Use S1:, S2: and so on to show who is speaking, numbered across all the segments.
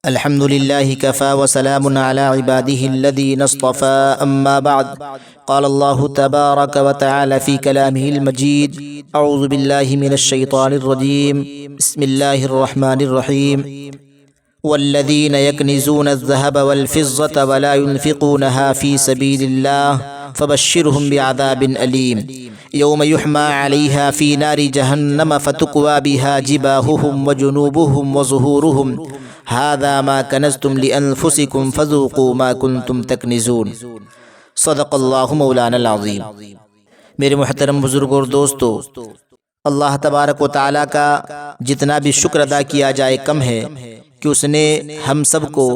S1: الحمد لله كفى وسلام على عباده الذين اصطفى أما بعد قال الله تبارك وتعالى في كلامه المجيد أعوذ بالله من الشيطان الرجيم بسم الله الرحمن الرحيم والذين يكنزون الذهب والفضة ولا ينفقونها في سبيل الله فبشرهم بعذاب أليم يوم يحمى عليها في نار جهنم فتقوى بها جباههم وجنوبهم وظهورهم هذا ما كنزتم لأنفسكم فذوقوا ما كنتم تكنزون صدق اللہ مولانا العظیم۔ میرے محترم بزرگوں اور دوستو، اللہ تبارک و تعالیٰ کا جتنا بھی شکر ادا کیا جائے کم ہے کہ اس نے ہم سب کو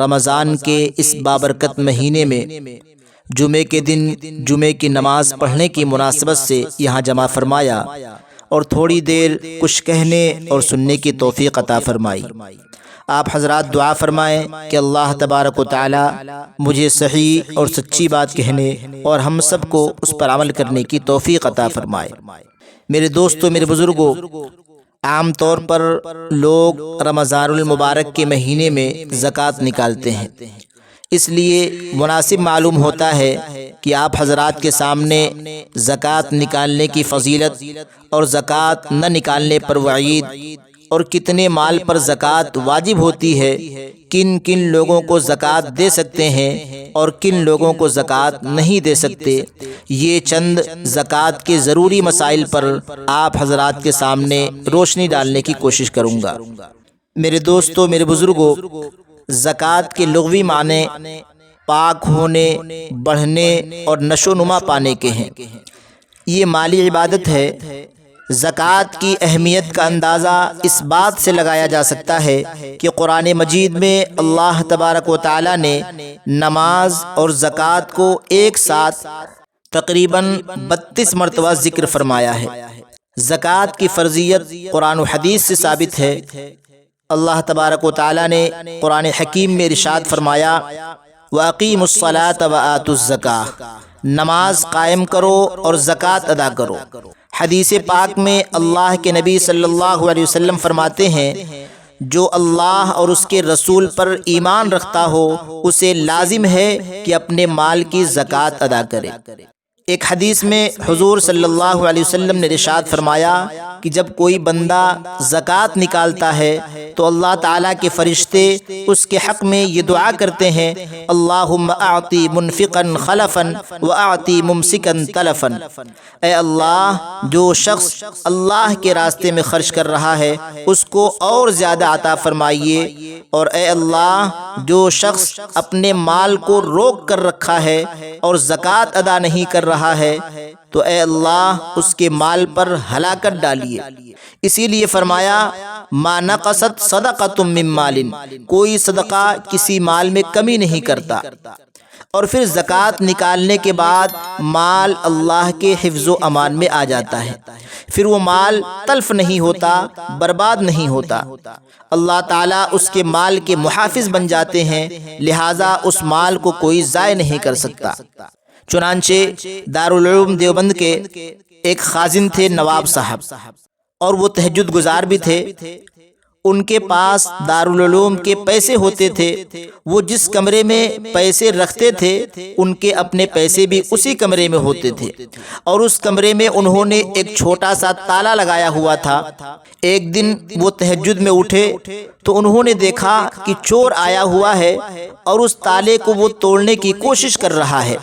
S1: رمضان کے اس بابرکت مہینے میں جمعے کے دن جمعے کی نماز پڑھنے کی مناسبت سے یہاں جمع فرمایا اور تھوڑی دیر کچھ کہنے اور سننے کی توفیق عطا فرمائی۔ آپ حضرات دعا فرمائیں کہ اللہ تبارک و تعالی مجھے صحیح اور سچی بات کہنے اور ہم سب کو اس پر عمل کرنے کی توفیق عطا فرمائے۔ میرے دوستو، میرے بزرگوں، عام طور پر لوگ رمضان المبارک کے مہینے میں زکوٰۃ نکالتے ہیں، اس لیے مناسب معلوم ہوتا ہے کہ آپ حضرات کے سامنے زکوٰۃ نکالنے کی فضیلت اور زکوٰۃ نہ نکالنے پر وعید اور کتنے مال پر زکوٰۃ واجب ہوتی ہے، کن کن لوگوں کو زکوٰۃ دے سکتے ہیں اور کن لوگوں کو زکوٰۃ نہیں دے سکتے، یہ چند زکوٰۃ کے ضروری مسائل پر آپ حضرات کے سامنے روشنی ڈالنے کی کوشش کروں گا۔ میرے دوستو، میرے بزرگوں، زکوٰۃ کے لغوی معنی پاک ہونے، بڑھنے اور نشو نما پانے کے ہیں۔ یہ مالی عبادت ہے۔ زکوٰۃ کی اہمیت کا اندازہ اس بات سے لگایا جا سکتا ہے کہ قرآن مجید میں اللہ تبارک و تعالی نے نماز اور زکوٰۃ کو ایک ساتھ تقریباً 32 مرتبہ ذکر فرمایا ہے۔ زکوٰۃ کی فرضیت قرآن و حدیث سے ثابت ہے۔ اللہ تبارک و تعالی نے قرآن حکیم میں ارشاد فرمایا وَأَقِيمُوا الصَّلَاةَ وَآتُوا الزَّكَاةَ، نماز قائم کرو اور زکوٰۃ ادا کرو۔ حدیث پاک میں اللہ کے نبی صلی اللہ علیہ وسلم فرماتے ہیں جو اللہ اور اس کے رسول پر ایمان رکھتا ہو اسے لازم ہے کہ اپنے مال کی زکوٰۃ ادا کرے۔ ایک حدیث میں حضور صلی اللہ علیہ وسلم نے ارشاد فرمایا کہ جب کوئی بندہ زکوٰۃ نکالتا ہے تو اللہ تعالیٰ کے فرشتے اس کے حق میں یہ دعا کرتے ہیں اللہم اعطی منفقا خلفا واعطی ممسکا تلفا، اے اللہ جو شخص اللہ کے راستے میں خرچ کر رہا ہے اس کو اور زیادہ عطا فرمائیے، اور اے اللہ جو شخص اپنے مال کو روک کر رکھا ہے اور زکوٰۃ ادا نہیں کر رہا ہے تو اے اللہ اس کے مال پر ہلاکت ڈالیے۔ اسی لیے فرمایا ما نقصت صدقۃ من مال، کوئی صدقہ کسی مال میں کمی نہیں کرتا۔ اور پھر زکوٰۃ نکالنے کے بعد مال اللہ کے حفظ و امان میں آ جاتا ہے، پھر وہ مال تلف نہیں ہوتا، برباد نہیں ہوتا، اللہ تعالیٰ اس کے مال کے محافظ بن جاتے ہیں، لہٰذا اس مال کو کوئی ضائع نہیں کر سکتا۔ چنانچہ دارالعلوم دیوبند کے ایک خازن تھے نواب صاحب، اور وہ تہجد گزار بھی تھے۔ ان کے پاس دارالعلوم کے پیسے ہوتے تھے، وہ جس کمرے میں پیسے رکھتے تھے ان کے اپنے پیسے بھی اسی کمرے میں ہوتے تھے، اور اس کمرے میں انہوں نے ایک چھوٹا سا تالا لگایا ہوا تھا۔ ایک دن وہ تہجد میں اٹھے تو انہوں نے دیکھا کہ چور آیا ہوا ہے اور اس تالے کو وہ توڑنے کی کوشش کر رہا ہے،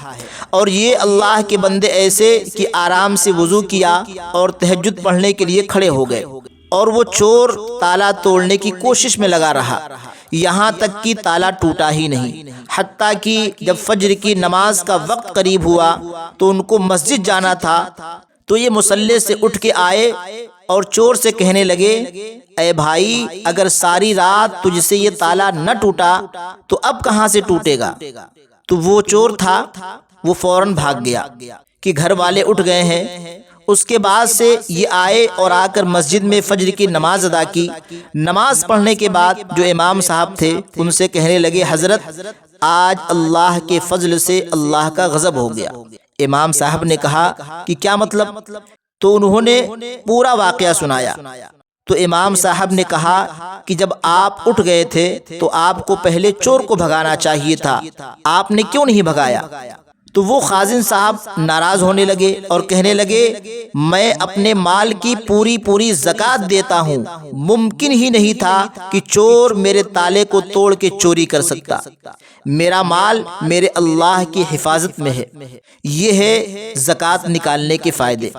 S1: اور یہ اللہ کے بندے ایسے کہ آرام سے وضو کیا اور تہجد پڑھنے کے لیے کھڑے ہو گئے، اور وہ چور تالا توڑنے کی کوشش میں لگا رہا، یہاں تک کہ تالا ٹوٹا ہی نہیں، حتیٰ کہ جب فجر کی نماز کا وقت قریب ہوا تو ان کو مسجد جانا تھا، تو یہ مصلی سے اٹھ کے آئے اور چور سے کہنے لگے اے بھائی اگر ساری رات تجھ سے یہ تالا نہ ٹوٹا تو اب کہاں سے ٹوٹے گا؟ تو وہ چور تھا، وہ فوراً بھاگ گیا کہ گھر والے اٹھ گئے ہیں۔ اس کے بعد سے یہ آئے اور آ کر مسجد میں فجر کی نماز ادا کی۔ نماز پڑھنے کے بعد جو امام صاحب تھے ان سے کہنے لگے حضرت آج اللہ کے فضل سے اللہ کا غضب ہو گیا۔ امام صاحب نے کہا کہ کیا مطلب؟ تو انہوں نے پورا واقعہ سنایا۔ تو امام صاحب نے کہا کہ جب آپ اٹھ گئے تھے تو آپ کو پہلے چور کو بھگانا چاہیے تھا، آپ نے کیوں نہیں بھگایا؟ تو وہ خازن صاحب ناراض ہونے لگے اور کہنے لگے میں اپنے مال کی پوری زکوٰۃ دیتا ہوں، ممکن ہی نہیں تھا کہ چور میرے تالے کو توڑ کے چوری کر سکتا، میرا مال میرے اللہ کی حفاظت میں ہے۔ یہ ہے زکوٰۃ نکالنے کے فائدے۔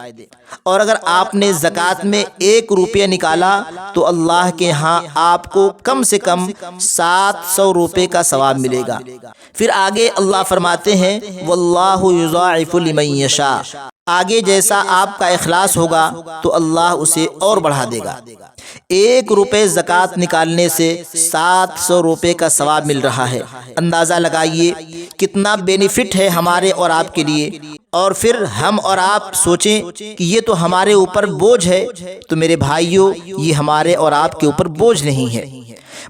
S1: اور اگر آپ نے زکوٰۃ میں 1 روپیہ نکالا تو اللہ کے ہاں آپ کو کم سے کم 700 روپے کا ثواب ملے گا۔ پھر آگے اللہ فرماتے ہیں واللہ یضاعف لمن یشاء، آگے جیسا آپ کا اخلاص ہوگا تو اللہ اسے اور بڑھا دے گا۔ 1 روپے زکوٰۃ نکالنے سے 700 روپے کا ثواب مل رہا ہے۔ اندازہ لگائیے کتنا بینیفٹ ہے ہمارے اور آپ کے لیے۔ اور پھر ہم اور آپ سوچیں کہ یہ تو ہمارے اوپر بوجھ ہے، تو میرے بھائیوں یہ ہمارے اور آپ کے اوپر بوجھ نہیں ہے،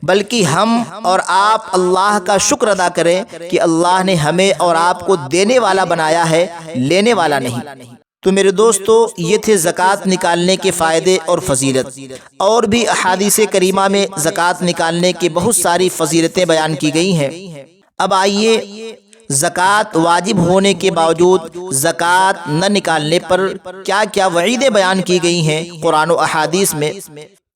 S1: بلکہ ہم اور آپ اللہ کا شکر ادا کریں کہ اللہ نے ہمیں اور آپ کو دینے والا بنایا ہے، لینے والا نہیں۔ تو میرے دوستو یہ تھے زکوٰۃ نکالنے کے فائدے اور فضیلت۔ اور بھی احادیث کریمہ میں زکوٰۃ نکالنے کے بہت ساری فضیلتیں بیان کی گئی ہیں۔ اب آئیے زکوٰۃ واجب ہونے کے باوجود زکوٰۃ نہ نکالنے پر کیا کیا وعیدیں بیان کی گئی ہیں قرآن و احادیث میں،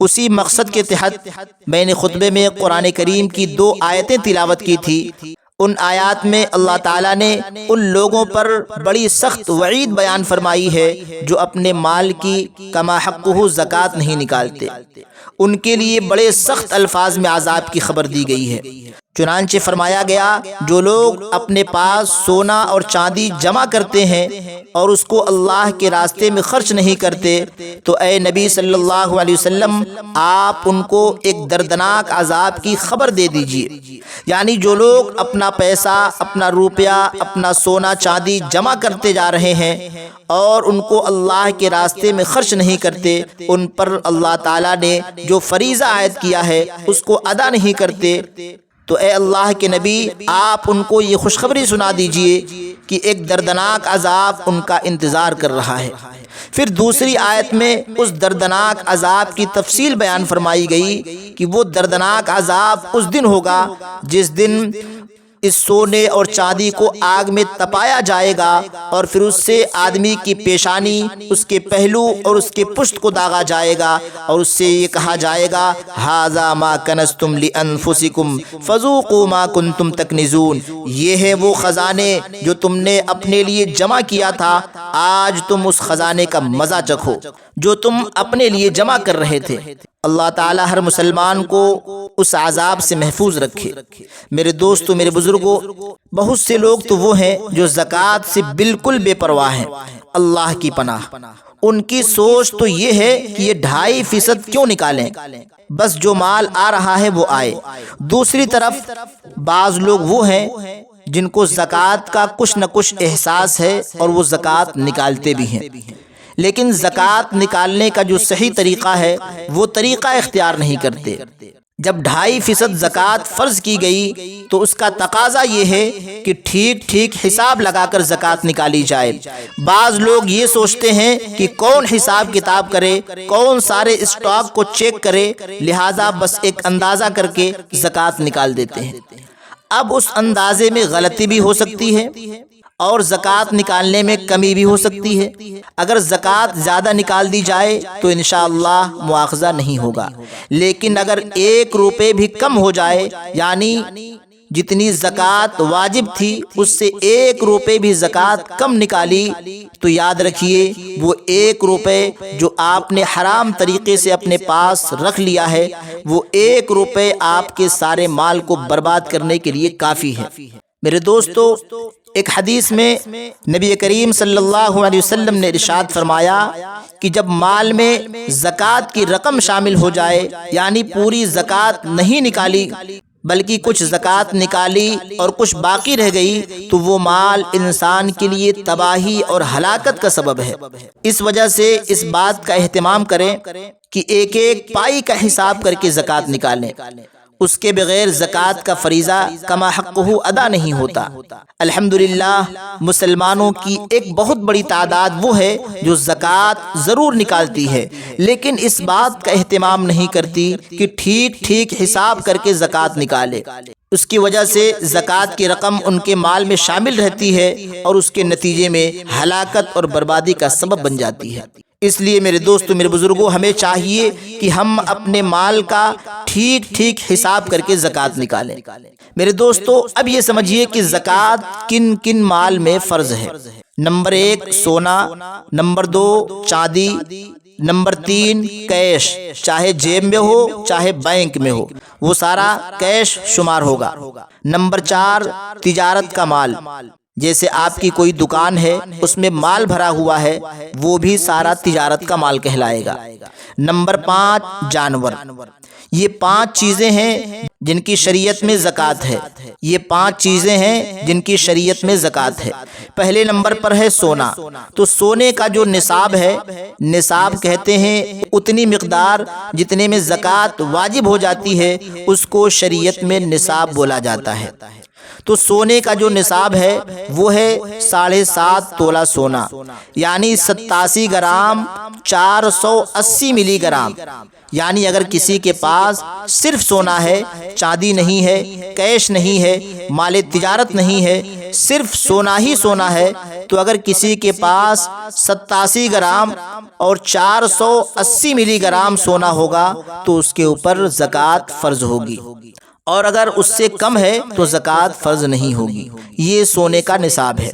S1: اسی مقصد کے تحت میں نے خطبے میں قرآن کریم کی 2 آیتیں تلاوت کی تھی۔ ان آیات میں اللہ تعالیٰ نے ان لوگوں پر بڑی سخت وعید بیان فرمائی ہے جو اپنے مال کی کما حقہ زکوٰۃ نہیں نکالتے، ان کے لیے بڑے سخت الفاظ میں عذاب کی خبر دی گئی ہے۔ چنانچہ فرمایا گیا جو لوگ اپنے پاس سونا اور چاندی جمع کرتے ہیں اور اس کو اللہ کے راستے میں خرچ نہیں کرتے تو اے نبی صلی اللہ علیہ وسلم آپ ان کو ایک دردناک عذاب کی خبر دے دیجئے۔ یعنی جو لوگ اپنا پیسہ، اپنا روپیہ، اپنا سونا چاندی جمع کرتے جا رہے ہیں اور ان کو اللہ کے راستے میں خرچ نہیں کرتے، ان پر اللہ تعالیٰ نے جو فریضہ عائد کیا ہے اس کو ادا نہیں کرتے، تو اے اللہ کے نبی آپ ان کو یہ خوشخبری سنا دیجئے کہ ایک دردناک عذاب ان کا انتظار کر رہا ہے۔ پھر دوسری آیت میں اس دردناک عذاب کی تفصیل بیان فرمائی گئی کہ وہ دردناک عذاب اس دن ہوگا جس دن اس سونے اور چاندی کو آگ میں تپایا جائے گا اور پھر اس سے آدمی کی پیشانی، اس کے پہلو اور اس کے پشت کو داغا جائے گا اور اس سے یہ کہا جائے گا ھذا ما کنزتم لانفسکم فذوقوا ما کنتم تکنزون، یہ ہے وہ خزانے جو تم نے اپنے لیے جمع کیا تھا، آج تم اس خزانے کا مزہ چکھو جو تم اپنے لیے جمع کر رہے تھے۔ اللہ تعالی ہر مسلمان کو اس عذاب سے محفوظ رکھے۔ میرے دوستو، میرے بزرگوں، بہت سے لوگ تو وہ ہیں جو زکوٰۃ سے بالکل بے پرواہ ہیں، اللہ کی پناہ۔ ان کی سوچ تو یہ ہے کہ یہ 2.5% کیوں نکالیں، بس جو مال آ رہا ہے وہ آئے۔ دوسری طرف بعض لوگ وہ ہیں جن کو زکوٰۃ کا کچھ نہ کچھ احساس ہے اور وہ زکوٰۃ نکالتے بھی ہیں، لیکن زکوٰۃ نکالنے کا جو صحیح طریقہ ہے وہ طریقہ اختیار نہیں کرتے۔ جب 2.5% زکوٰۃ فرض کی گئی تو اس کا تقاضا یہ ہے کہ ٹھیک حساب لگا کر زکوٰۃ نکالی جائے۔ بعض لوگ یہ سوچتے ہیں کہ کون حساب کتاب کرے، کون سارے اسٹاک کو چیک کرے، لہٰذا بس ایک اندازہ کر کے زکوٰۃ نکال دیتے ہیں۔ اب اس اندازے میں غلطی بھی ہو سکتی ہے اور زکوٰۃ نکالنے میں کمی بھی ہو سکتی ہے۔ اگر زکوٰۃ زیادہ نکال دی جائے تو انشاءاللہ مواخذہ نہیں ہوگا، لیکن اگر 1 روپے بھی کم ہو جائے، یعنی جتنی زکوٰۃ واجب تھی اس سے 1 روپے بھی زکوٰۃ کم نکالی تو یاد رکھیے وہ 1 روپے جو آپ نے حرام طریقے سے اپنے پاس رکھ لیا ہے، وہ 1 روپے آپ کے سارے مال کو برباد کرنے کے لیے کافی ہے۔ میرے دوستو، ایک حدیث میں نبی کریم صلی اللہ علیہ وسلم نے ارشاد فرمایا کہ جب مال میں زکوٰۃ کی رقم شامل ہو جائے، یعنی پوری زکوٰۃ نہیں نکالی بلکہ کچھ زکوٰۃ نکالی اور کچھ باقی رہ گئی تو وہ مال انسان کے لیے تباہی اور ہلاکت کا سبب ہے۔ اس وجہ سے اس بات کا اہتمام کریں کہ ایک ایک پائی کا حساب کر کے زکوٰۃ نکالیں۔ اس کے بغیر زکوٰۃ کا فریضہ کما حقہ ادا نہیں ہوتا۔ الحمدللہ مسلمانوں کی ایک بہت بڑی تعداد وہ ہے جو زکوٰۃ ضرور نکالتی ہے، لیکن اس بات کا اہتمام نہیں کرتی کہ ٹھیک ٹھیک حساب کر کے زکوٰۃ نکالے۔ اس کی وجہ سے زکوٰۃ کی رقم ان کے مال میں شامل رہتی ہے اور اس کے نتیجے میں ہلاکت اور بربادی کا سبب بن جاتی ہے۔ اس لیے میرے دوستو، میرے بزرگوں، ہمیں چاہیے کہ ہم اپنے مال کا ٹھیک ٹھیک حساب کر کے زکوٰۃ نکالیں۔ میرے دوستو، اب یہ سمجھیے کہ زکوٰۃ کن کن مال میں فرض ہے۔ نمبر 1 سونا، نمبر 2 چاندی، نمبر 3 کیش، چاہے جیب میں ہو چاہے بینک میں ہو، وہ سارا کیش شمار ہوگا۔ نمبر 4 تجارت کا مال، جیسے آپ کی کوئی دکان ہے، اس میں مال بھرا ہوا ہے، وہ بھی سارا تجارت کا مال کہلائے گا۔ نمبر 5 جانور۔ یہ 5 چیزیں ہیں جن کی شریعت میں زکوٰۃ ہے۔ یہ 5 چیزیں ہیں جن کی شریعت میں زکوٰۃ ہے۔ پہلے نمبر پر ہے سونا۔ تو سونے کا جو نصاب ہے، نصاب کہتے ہیں اتنی مقدار جتنے میں زکوٰۃ واجب ہو جاتی ہے، اس کو شریعت میں نصاب بولا جاتا ہے۔ تو سونے کا جو نصاب ہے وہ ہے 7.5 تولہ سونا، یعنی 87 گرام 480 ملی گرام۔ یعنی اگر کسی کے پاس صرف سونا ہے، چاندی نہیں ہے، کیش نہیں ہے، مال تجارت نہیں ہے، صرف سونا ہی سونا ہے، تو اگر کسی کے پاس 87 گرام اور 480 ملی گرام سونا ہوگا تو اس کے اوپر زکوٰۃ فرض ہوگی، اور اگر اس سے کم ہے تو زکوٰۃ فرض نہیں ہوگی۔ یہ سونے کا نصاب ہے۔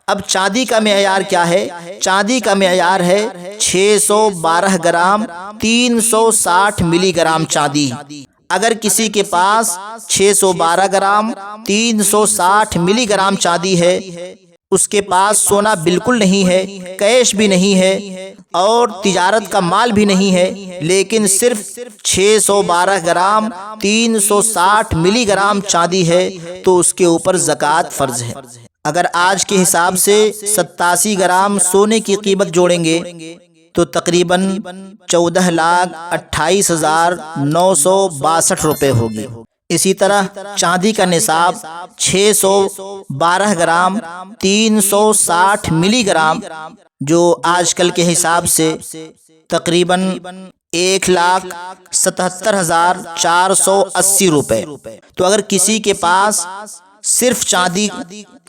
S1: اب چاندی کا معیار کیا ہے؟ چاندی کا معیار ہے 612 گرام 360 ملی گرام چاندی۔ اگر کسی کے پاس 612 گرام 360 ملی گرام چاندی ہے، اس کے پاس سونا بالکل نہیں ہے، کیش بھی نہیں ہے اور تجارت کا مال بھی نہیں ہے، لیکن صرف 612 گرام 360 ملی گرام چاندی ہے، تو اس کے اوپر زکوٰۃ فرض ہے۔ اگر آج کے حساب سے 87 گرام سونے کی قیمت جوڑیں گے تو تقریباً 14,28,962 روپے ہوگی۔ اسی طرح چاندی کا نصاب 612 گرام 360 ملی گرام، جو آج کل کے حساب سے تقریباً 1,77,480 روپے۔ تو اگر کسی کے پاس صرف چاندی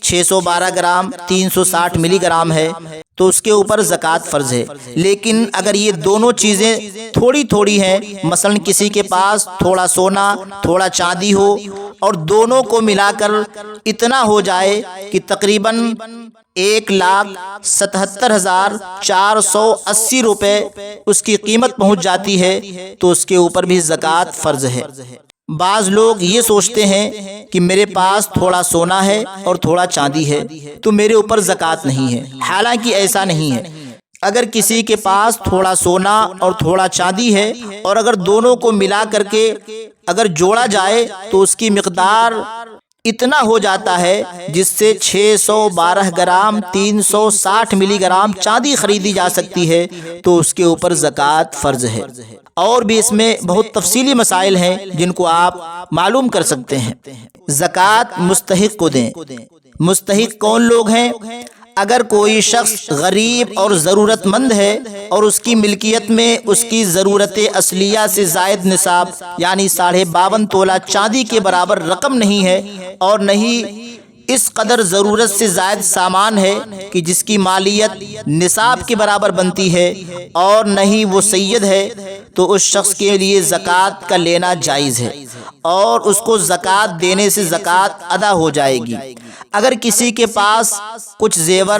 S1: 612 گرام 360 ملی گرام ہے تو اس کے اوپر زکوٰۃ فرض ہے۔ لیکن اگر یہ دونوں چیزیں تھوڑی تھوڑی ہیں، مثلا کسی کے پاس تھوڑا سونا تھوڑا چاندی ہو اور دونوں کو ملا کر اتنا ہو جائے کہ تقریباً 1,77,480 روپے اس کی قیمت پہنچ جاتی ہے، تو اس کے اوپر بھی زکوٰۃ فرض ہے۔ بعض لوگ یہ سوچتے ہیں کہ میرے پاس تھوڑا سونا ہے اور تھوڑا چاندی ہے تو میرے اوپر زکوٰۃ نہیں ہے، حالانکہ ایسا نہیں ہے۔ اگر کسی کے پاس تھوڑا سونا اور تھوڑا چاندی ہے اور اگر دونوں کو ملا کر کے اگر جوڑا جائے تو اس کی مقدار اتنا ہو جاتا ہے جس سے 612 گرام 360 ملی گرام چاندی خریدی جا سکتی ہے، تو اس کے اوپر زکوٰۃ فرض ہے۔ اور بھی اس میں بہت تفصیلی مسائل ہیں جن کو آپ معلوم کر سکتے ہیں۔ زکوٰۃ مستحق کو دیں۔ مستحق کون لوگ ہیں؟ اگر کوئی شخص غریب اور ضرورت مند ہے اور اس کی ملکیت میں اس کی ضرورت اصلیہ سے زائد نصاب یعنی 52.5 تولہ چاندی کے برابر رقم نہیں ہے، اور نہ ہی اس قدر ضرورت سے زائد سامان ہے کہ جس کی مالیت نصاب کے برابر بنتی ہے، اور نہ ہی وہ سید ہے، تو اس شخص کے لیے زکوٰۃ کا لینا جائز ہے اور اس کو زکوٰۃ دینے سے زکوٰۃ ادا ہو جائے گی۔ اگر کسی کے پاس کچھ زیور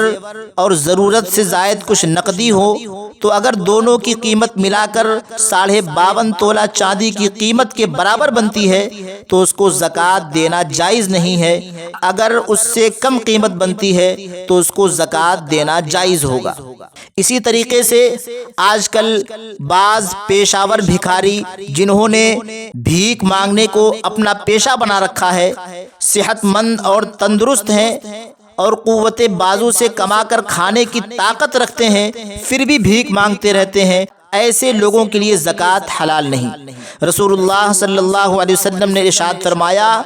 S1: اور ضرورت سے زائد کچھ نقدی ہو تو اگر دونوں کی قیمت ملا کر 52.5 تولہ چاندی کی قیمت کے برابر بنتی ہے تو اس کو زکوٰۃ دینا جائز نہیں ہے۔ اگر اس سے کم قیمت بنتی ہے تو اس کو زکوٰۃ دینا جائز ہوگا۔ اسی طریقے سے آج کل بعض پیشہ ور بھکاری جنہوں نے بھیک مانگنے کو اپنا پیشہ بنا رکھا ہے، صحت مند اور تندرست ہیں اور قوت بازو سے کما کر کھانے کی طاقت رکھتے ہیں، پھر بھی بھیک مانگتے رہتے ہیں۔ ایسے لوگوں کے لیے زکوٰۃ حلال نہیں۔ رسول اللہ صلی اللہ علیہ وسلم نے ارشاد فرمایا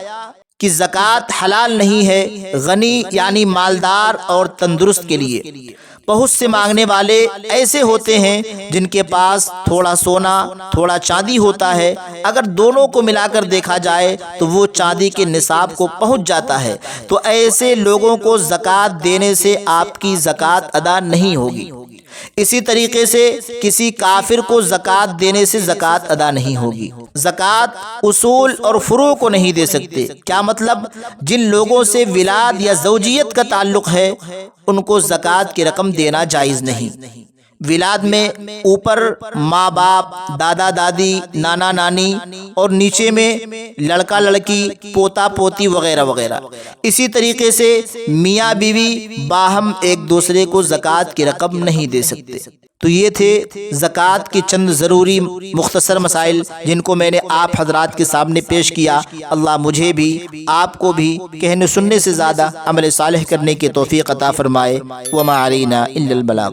S1: کہ زکوٰۃ حلال نہیں ہے غنی یعنی مالدار اور تندرست کے لیے۔ بہت سے مانگنے والے ایسے ہوتے ہیں جن کے پاس تھوڑا سونا تھوڑا چاندی ہوتا ہے، اگر دونوں کو ملا کر دیکھا جائے تو وہ چاندی کے نصاب کو پہنچ جاتا ہے، تو ایسے لوگوں کو زکوٰۃ دینے سے آپ کی زکوٰۃ ادا نہیں ہوگی۔ اسی طریقے سے کسی کافر کو زکوٰۃ دینے سے زکوٰۃ ادا نہیں ہوگی۔ زکوٰۃ اصول اور فروع کو نہیں دے سکتے۔ کیا مطلب؟ جن لوگوں سے ولاد یا زوجیت کا تعلق ہے ان کو زکوٰۃ کی رقم دینا جائز نہیں۔ ولاد میں اوپر ماں باپ، دادا دادی، نانا نانی اور نیچے میں لڑکا لڑکی، پوتا پوتی وغیرہ وغیرہ۔ اسی طریقے سے میاں بیوی باہم ایک دوسرے کو زکوٰۃ کی رقم نہیں دے سکتے۔ تو یہ تھے زکوٰۃ کی چند ضروری مختصر مسائل جن کو میں نے آپ حضرات کے سامنے پیش کیا۔ اللہ مجھے بھی آپ کو بھی کہنے سننے سے زیادہ عمل صالح کرنے کی توفیق عطا فرمائے۔ وما علینا الا البلاغ۔